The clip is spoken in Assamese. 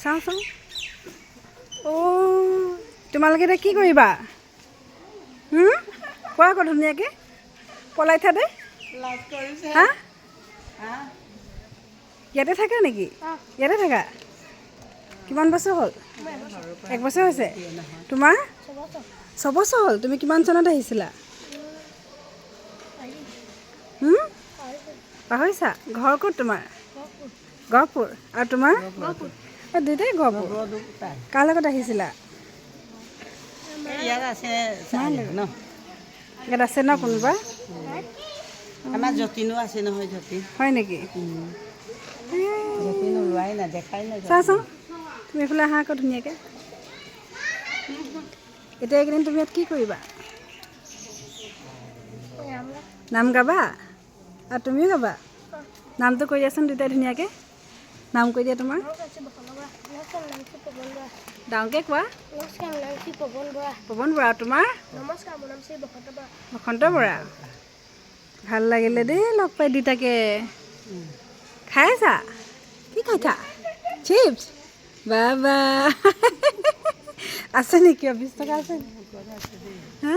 চাওঁ চাওঁ অ' তোমালোকে এতিয়া কি কৰিবা কোৱা আকৌ ধুনীয়াকৈ পলাই থাতে হা ইয়াতে থাকা নেকি ইয়াতে থাকা কিমান বছৰ হ'ল 1 বছৰ হৈছে তোমাৰ 6 বছৰ হ'ল তুমি কিমান চনত আহিছিলা পাহৰিছা ঘৰ ক'ত তোমাৰ গহপুৰ আৰু তোমাৰ দুইটাই গহপুৰ কাৰ লগত আহিছিলা ইয়াত আছে ন কোনোবা আমাৰ যতীনো আছে নহয় যতীন হয় নেকি যতীন ওলোৱাই নাই দেখাই নাই চাচোন তুমি এইফালে আহা আকৌ ধুনীয়াকৈ এতিয়া এইকেইদিন তুমি ইয়াত কি কৰিবা নাম গাবা আৰু তুমিও গাবা নামটো কৈ দিয়াচোন দুইটাই ধুনীয়াকৈ নাম কৈ দিয়া তোমাৰ ডাঙৰকৈ কোৱা পৱন বৰা তোমাৰ বসন্ত বৰা ভাল লাগিলে দেই লগ পাই দুইটাকে খাই আছা কি খাইছা চিপছ বাবা আছে নেকি 20 টকা আছে হা